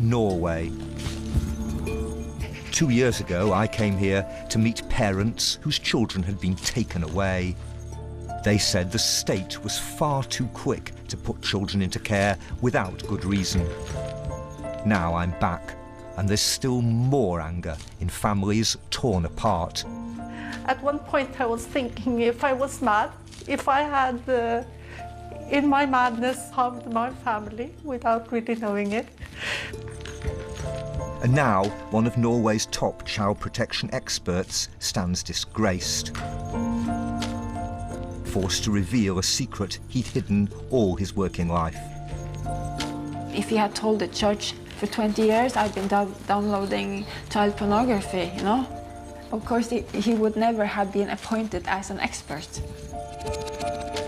Norway. 2 years ago, I came here to meet parents whose children had been taken away. They said the state was far too quick to put children into care without good reason. Now I'm back, and there's still more anger in families torn apart. At one point I was thinking if I was mad, if I had, in my madness, harmed my family without really knowing it. And now, one of Norway's top child protection experts stands disgraced, forced to reveal a secret he'd hidden all his working life. If he had told the church for 20 years I've been downloading child pornography, you know, of course he would never have been appointed as an expert.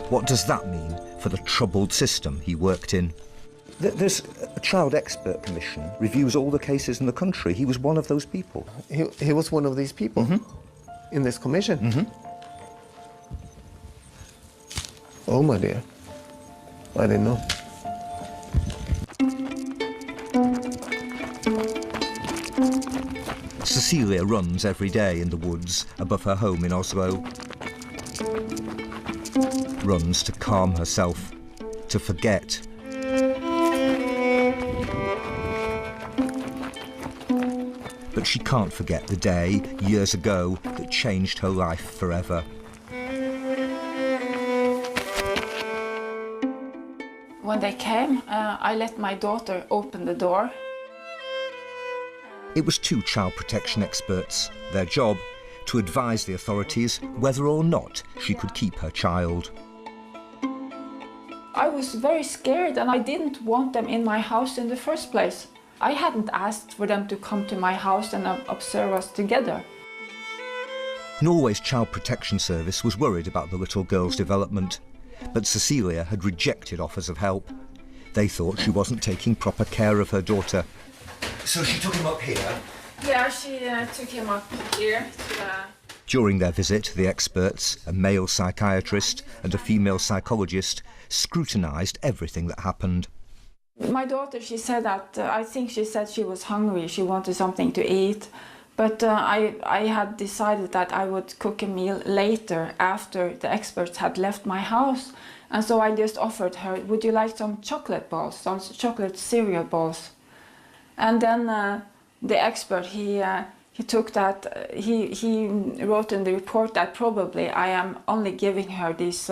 What does that mean for the troubled system he worked in? There's a child expert commission, reviews all the cases in the country. He was one of those people. He was one of these people in this commission. Oh, my dear. I didn't know. Cecilia runs every day in the woods above her home in Oslo. Runs to calm herself, to forget. But she can't forget the day, years ago, that changed her life forever. When they came, I let my daughter open the door. It was two child protection experts, their job to advise the authorities whether or not she could keep her child. I was very scared and I didn't want them in my house in the first place. I hadn't asked for them to come to my house and observe us together. Norway's Child Protection Service was worried about the little girl's development, but Cecilia had rejected offers of help. They thought she wasn't taking proper care of her daughter. So she took him up here? Yeah, she took him up here. During their visit, the experts, a male psychiatrist and a female psychologist, scrutinised everything that happened. My daughter, she said that, I think she said she was hungry, she wanted something to eat. But I had decided that I would cook a meal later after the experts had left my house. And so I just offered her, would you like some chocolate balls, some chocolate cereal balls? And then the expert, he took that, he wrote in the report that probably I am only giving her these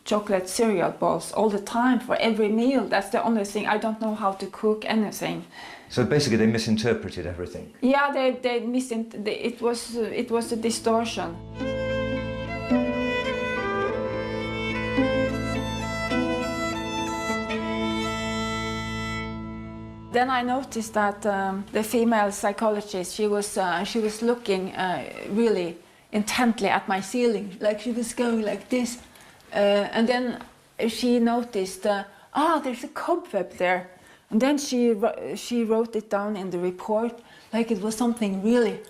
chocolate cereal balls all the time for every meal. That's the only thing. I don't know how to cook anything. So basically they misinterpreted everything? Yeah, they misinterpreted. It was a distortion. Then I noticed that the female psychologist, she was looking really intently at my ceiling, like she was going like this. And then she noticed, there's a cobweb there. And then she wrote it down in the report, like it was something really,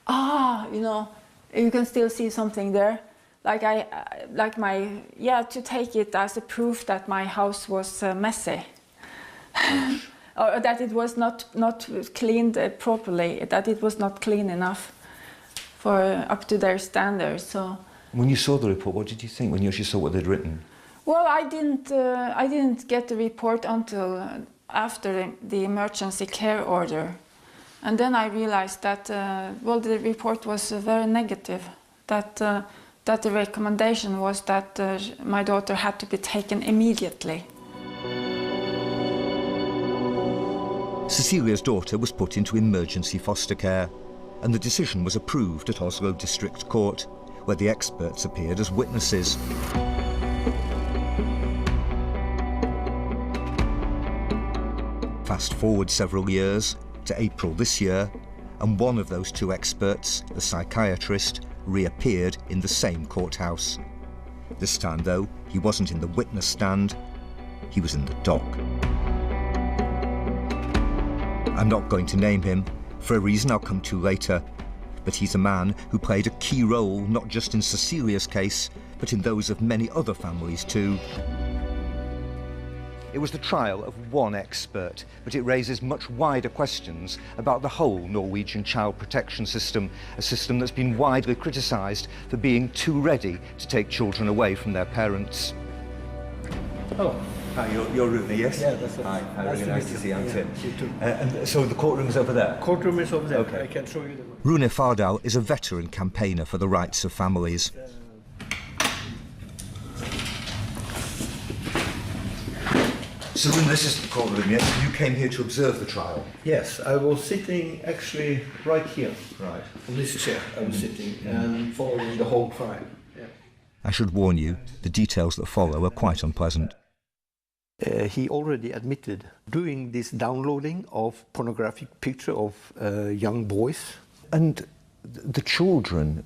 you know, you can still see something there. Like to take it as a proof that my house was messy. Or that it was not cleaned properly, that it was not clean enough for up to their standards. So. When you saw the report, what did you think when you actually saw what they'd written? Well, I didn't get the report until after the emergency care order, and then I realized that well, the report was very negative. That the recommendation was that my daughter had to be taken immediately. Cecilia's daughter was put into emergency foster care, and the decision was approved at Oslo District Court, where the experts appeared as witnesses. Fast forward several years to April this year, and one of those two experts, the psychiatrist, reappeared in the same courthouse. This time, though, he wasn't in the witness stand, he was in the dock. I'm not going to name him, for a reason I'll come to later, but he's a man who played a key role not just in Cecilia's case, but in those of many other families too. It was the trial of one expert, but it raises much wider questions about the whole Norwegian child protection system, a system that's been widely criticised for being too ready to take children away from their parents. Oh, hi, you're Rune, yes? Yeah, that's Hi, nice really nice to see you. I'm Tim. You too. And so the courtroom's over there? Courtroom is over there. Okay. I can show you the room. Rune Fardal is a veteran campaigner for the rights of families. So Rune, this is the courtroom, yes? You came here to observe the trial? Yes, I was sitting actually right here. Right. On this chair I was sitting and following the whole trial. Yeah. I should warn you, the details that follow are quite unpleasant. He already admitted doing this downloading of pornographic picture of young boys. And the children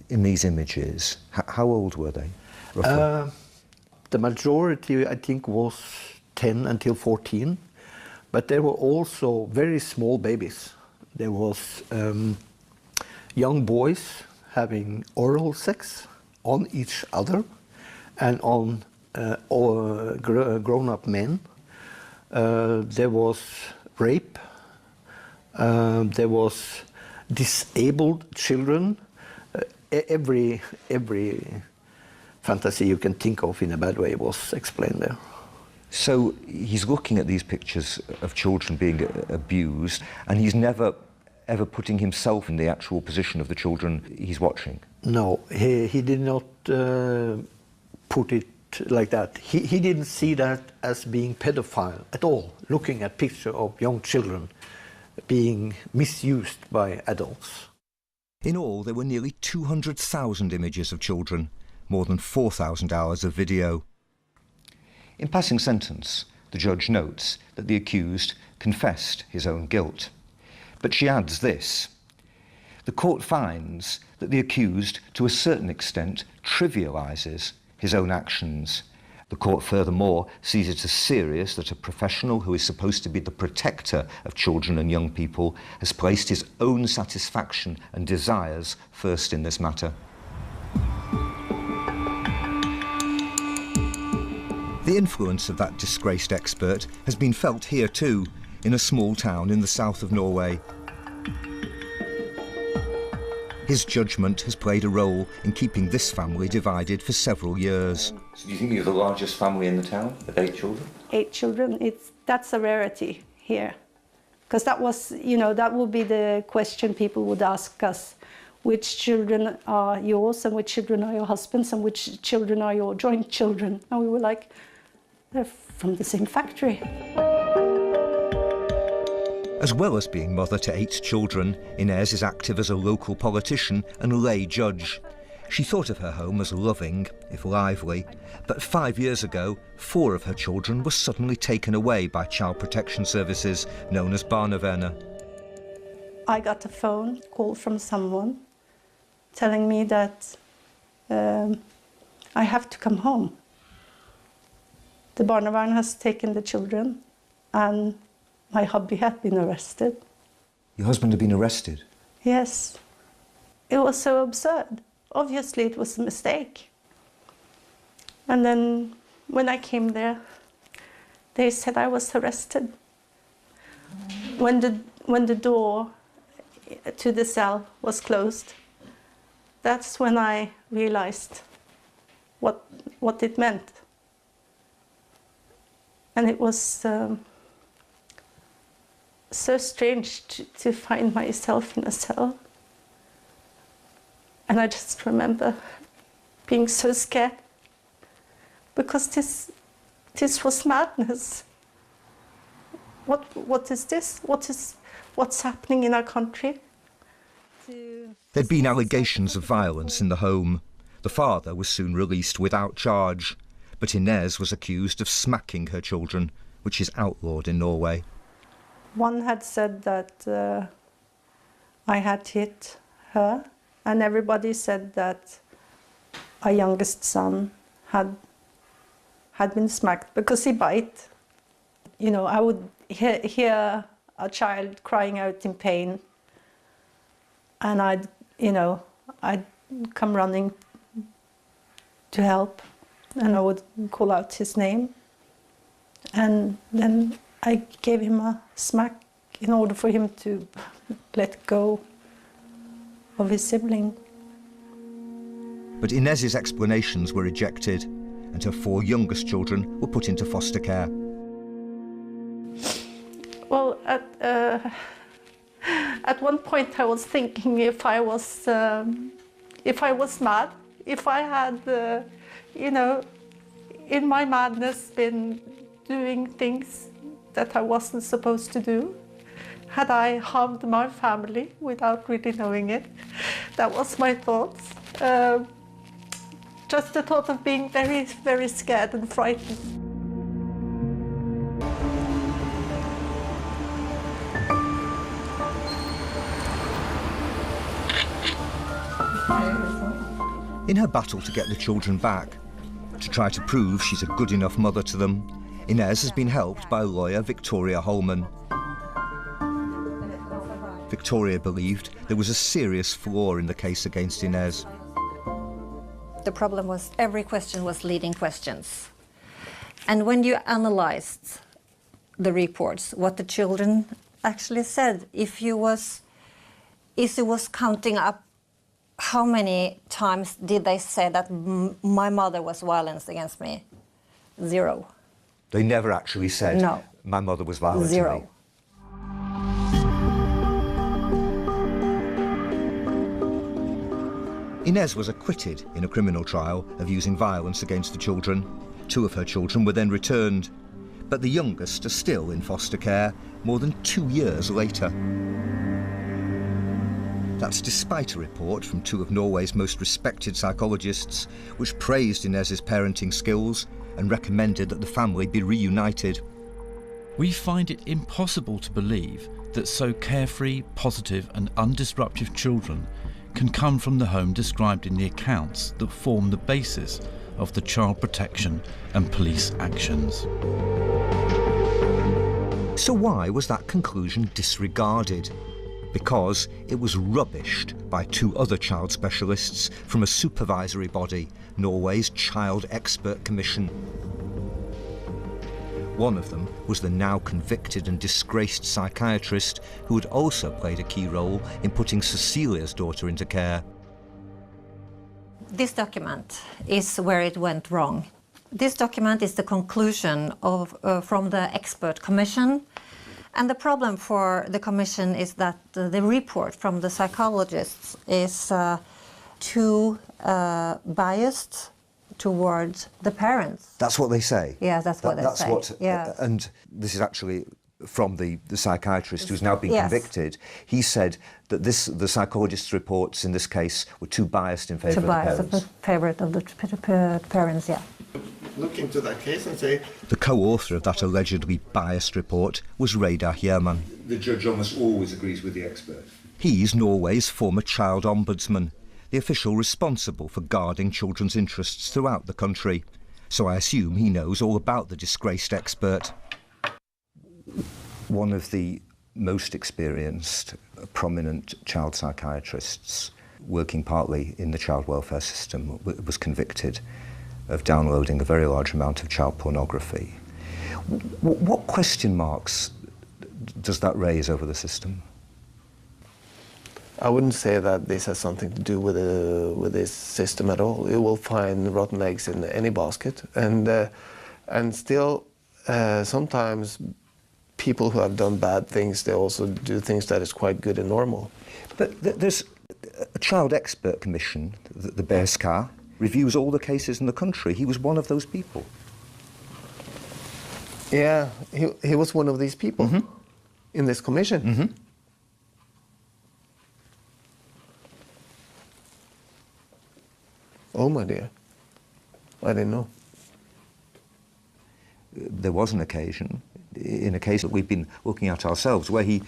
in these images, how old were they, roughly? The majority, I think, was 10 until 14, but there were also very small babies. There was young boys having oral sex on each other and on grown-up men. There was rape. There was disabled children. Every fantasy you can think of in a bad way was explained there. So he's looking at these pictures of children being abused, and he's never ever putting himself in the actual position of the children he's watching? No, he did not put it like that. He didn't see that as being pedophile at all, looking at pictures of young children being misused by adults. In all, there were nearly 200,000 images of children, more than 4,000 hours of video. In passing sentence, the judge notes that the accused confessed his own guilt. But she adds this: the court finds that the accused, to a certain extent, trivialises his own actions. The court furthermore sees it as serious that a professional who is supposed to be the protector of children and young people has placed his own satisfaction and desires first in this matter. The influence of that disgraced expert has been felt here too, in a small town in the south of Norway. His judgment has played a role in keeping this family divided for several years. So do you think you're the largest family in the town, with 8 children? 8 children, that's a rarity here. Because that was, that would be the question people would ask us. Which children are yours and which children are your husband's and which children are your joint children? And we were like, they're from the same factory. As well as being mother to 8 children, Inez is active as a local politician and lay judge. She thought of her home as loving, if lively, but 5 years ago, 4 of her children were suddenly taken away by child protection services known as barnevernet. I got a phone call from someone telling me that I have to come home. The barnevernet has taken the children and my hubby had been arrested. Your husband had been arrested? Yes. It was so absurd. Obviously it was a mistake. And then when I came there, they said I was arrested. When the door to the cell was closed, that's when I realized what it meant. And it was so strange to find myself in a cell. And I just remember being so scared because this was madness. What is this? What's happening in our country? There'd been allegations of violence in the home. The father was soon released without charge, but Inez was accused of smacking her children, which is outlawed in Norway. One had said that I had hit her, and everybody said that our youngest son had been smacked because he bite. I would hear a child crying out in pain, and I'd come running to help, and I would call out his name. And then I gave him a smack in order for him to let go of his sibling. But Inez's explanations were rejected, and her 4 youngest children were put into foster care. Well, at one point I was thinking if I was mad, if I had, you know, in my madness been doing things that I wasn't supposed to do. Had I harmed my family without really knowing it? That was my thoughts. Just the thought of being very, very scared and frightened. In her battle to get the children back, to try to prove she's a good enough mother to them, Inez has been helped by lawyer Victoria Holman. Victoria believed there was a serious flaw in the case against Inez. The problem was every question was leading questions. And when you analyzed the reports, what the children actually said, if it was counting up how many times did they say that my mother was violent against me? 0. They never actually said, no. My mother was violent 0. to me. Inez was acquitted in a criminal trial of using violence against the children. 2 of her children were then returned, but the youngest are still in foster care more than 2 years later. That's despite a report from 2 of Norway's most respected psychologists, which praised Inez's parenting skills and recommended that the family be reunited. We find it impossible to believe that so carefree, positive and undisruptive children can come from the home described in the accounts that form the basis of the child protection and police actions. So why was that conclusion disregarded? Because it was rubbished by 2 other child specialists from a supervisory body, Norway's Child Expert Commission. One of them was the now convicted and disgraced psychiatrist who had also played a key role in putting Cecilia's daughter into care. This document is where it went wrong. This document is the conclusion from the expert commission. And the problem for the commission is that the report from the psychologists is too biased towards the parents. That's what they say? Yeah, that's what they say. Yeah. And this is actually from the psychiatrist who's now been convicted. He said that the psychologist's reports in this case were too biased in favour of the parents. Favourite of the parents, yeah. Look into that case and say... The co-author of that allegedly biased report was Reidar Hjermann. The judge almost always agrees with the expert. He's Norway's former child ombudsman, the official responsible for guarding children's interests throughout the country. So I assume he knows all about the disgraced expert. One of the most experienced, prominent child psychiatrists working partly in the child welfare system was convicted of downloading a very large amount of child pornography. What question marks does that raise over the system? I wouldn't say that this has something to do with this system at all. You will find rotten eggs in any basket, and still sometimes people who have done bad things, they also do things that is quite good and normal. But there's a child expert commission, the BSK, reviews all the cases in the country. He was one of those people. Yeah, he was one of these people in this commission. Oh my dear, I didn't know. There was an occasion, in a case that we've been looking at ourselves, where he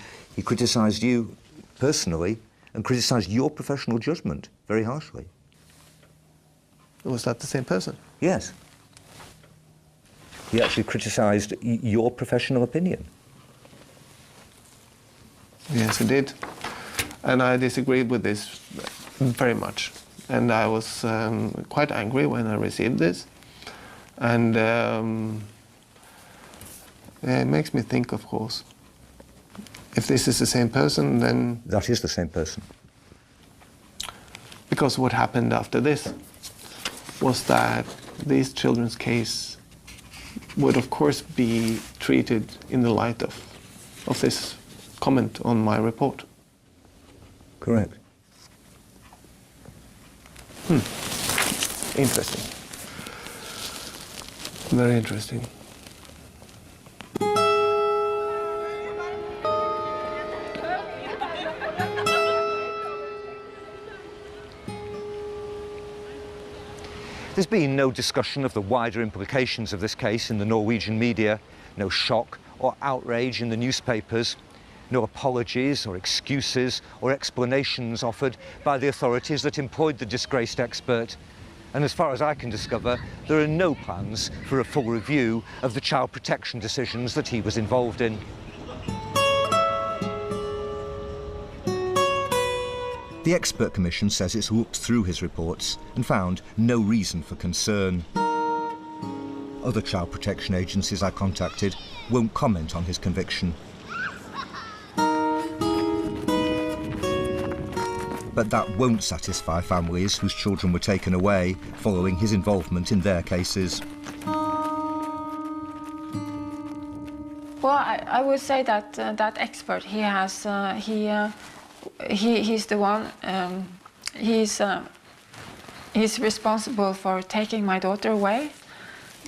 criticised you personally and criticised your professional judgment very harshly. Was that the same person? Yes. He actually criticised your professional opinion. Yes, he did. And I disagreed with this very much. And I was quite angry when I received this. And It makes me think, of course, if this is the same person, then... That is the same person. Because what happened after this was that these children's case would, of course, be treated in the light of this comment on my report. Correct. Interesting. Very interesting. There's been no discussion of the wider implications of this case in the Norwegian media, no shock or outrage in the newspapers, no apologies or excuses or explanations offered by the authorities that employed the disgraced expert. And as far as I can discover, there are no plans for a full review of the child protection decisions that he was involved in. The expert commission says it's looked through his reports and found no reason for concern. Other child protection agencies I contacted won't comment on his conviction. But that won't satisfy families whose children were taken away following his involvement in their cases. Well, I would say that that expert, he's the one. He's responsible for taking my daughter away,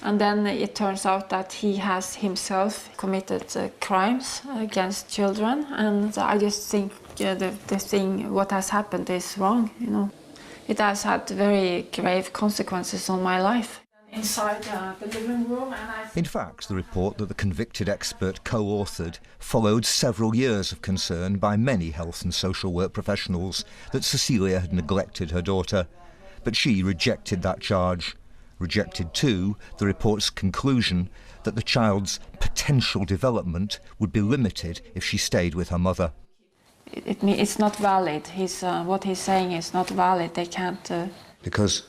and then it turns out that he has himself committed crimes against children, and I just think what has happened is wrong. You know, it has had very grave consequences on my life. Inside the living room, In fact, the report that the convicted expert co-authored followed several years of concern by many health and social work professionals that Cecilia had neglected her daughter. But she rejected that charge. Rejected too the report's conclusion that the child's potential development would be limited if she stayed with her mother. It's not valid. What he's saying is not valid. They can't... Because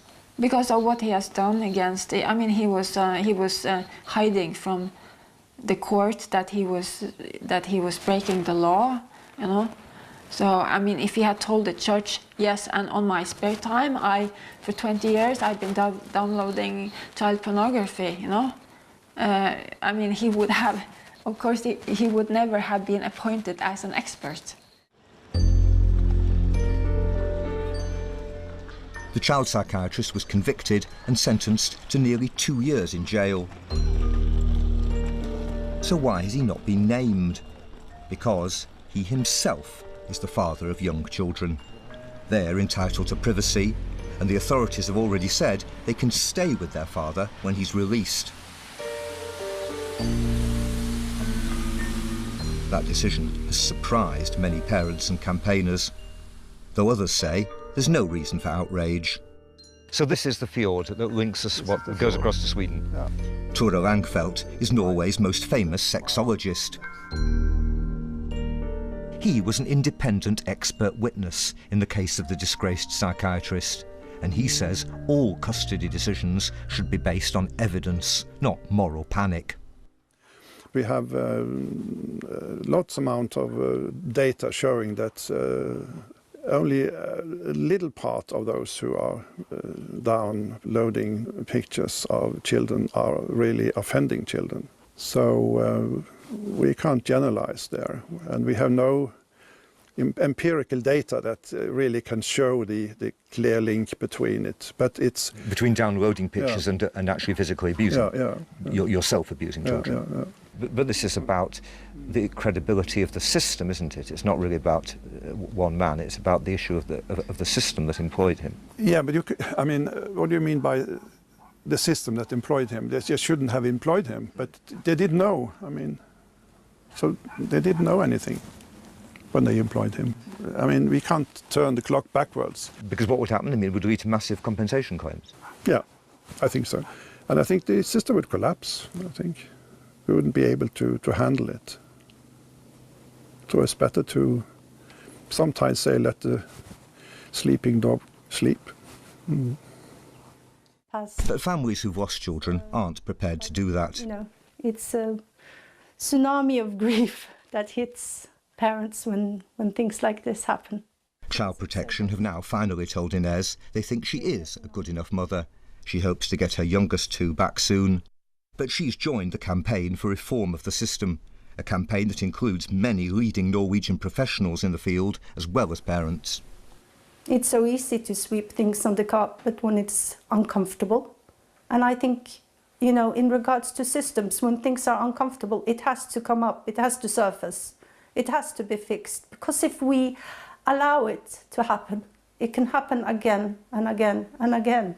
of what he has done against... I mean, he was hiding from the court that he was breaking the law, you know. So, I mean, if he had told the church, yes, and on my spare time, for 20 years, I've been downloading child pornography, you know. I mean, he would have... Of course, he would never have been appointed as an expert. The child psychiatrist was convicted and sentenced to nearly 2 years in jail. So why has he not been named? Because he himself is the father of young children. They're entitled to privacy, and the authorities have already said they can stay with their father when he's released. That decision has surprised many parents and campaigners, though others say there's no reason for outrage. So this is the fjord that links us, goes across to Sweden. Yeah. Tore Langfeldt is Norway's most famous sexologist. He was an independent expert witness in the case of the disgraced psychiatrist, and he says all custody decisions should be based on evidence, not moral panic. We have lots amount of data showing that only a little part of those who are downloading pictures of children are really offending children. So we can't generalize there, and we have no empirical data that really can show the clear link between it. But it's between downloading pictures and actually physically abusing, yourself abusing children. Yeah. But this is about the credibility of the system, isn't it? It's not really about one man. It's about the issue of the system that employed him. Yeah, but I mean, what do you mean by the system that employed him? They just shouldn't have employed him, but they didn't know. I mean, so they didn't know anything when they employed him. I mean, we can't turn the clock backwards. Because what would happen? I mean, would lead to massive compensation claims. Yeah, I think so. And I think the system would collapse, I think. We wouldn't be able to handle it. So it's better to sometimes say, let the sleeping dog sleep. Mm. But families who've lost children aren't prepared to do that. You know, it's tsunami of grief that hits parents when things like this happen. Child Protection have now finally told Inez they think she is a good enough mother. She hopes to get her youngest two back soon. But she's joined the campaign for reform of the system, a campaign that includes many leading Norwegian professionals in the field as well as parents. It's so easy to sweep things on the carpet when it's uncomfortable. And I think, you know, in regards to systems, when things are uncomfortable, it has to come up, it has to surface, it has to be fixed. Because if we allow it to happen, it can happen again and again and again.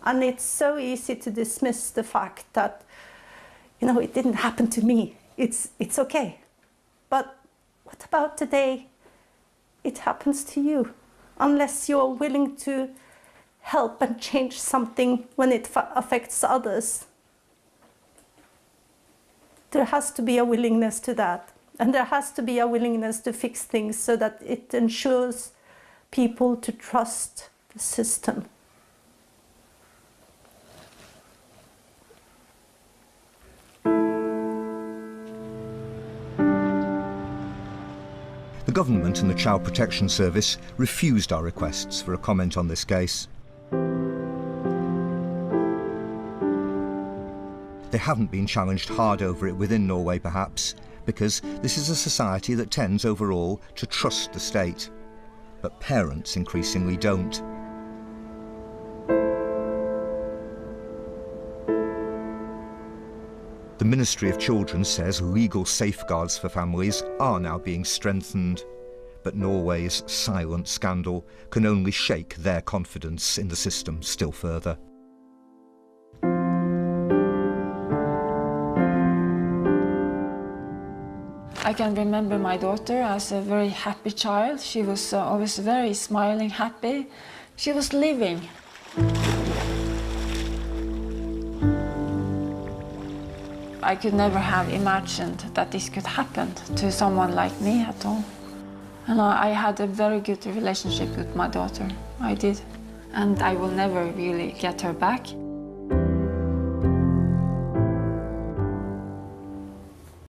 And it's so easy to dismiss the fact that, you know, it didn't happen to me. It's okay. But what about today? It happens to you. Unless you're willing to help and change something when it affects others. There has to be a willingness to that. And there has to be a willingness to fix things so that it ensures people to trust the system. The government and the Child Protection Service refused our requests for a comment on this case. They haven't been challenged hard over it within Norway, perhaps, because this is a society that tends overall to trust the state. But parents increasingly don't. The Ministry of Children says legal safeguards for families are now being strengthened, but Norway's silent scandal can only shake their confidence in the system still further. I can remember my daughter as a very happy child. She was always very smiling, happy. She was living. I could never have imagined that this could happen to someone like me at all. And I had a very good relationship with my daughter. I did. And I will never really get her back.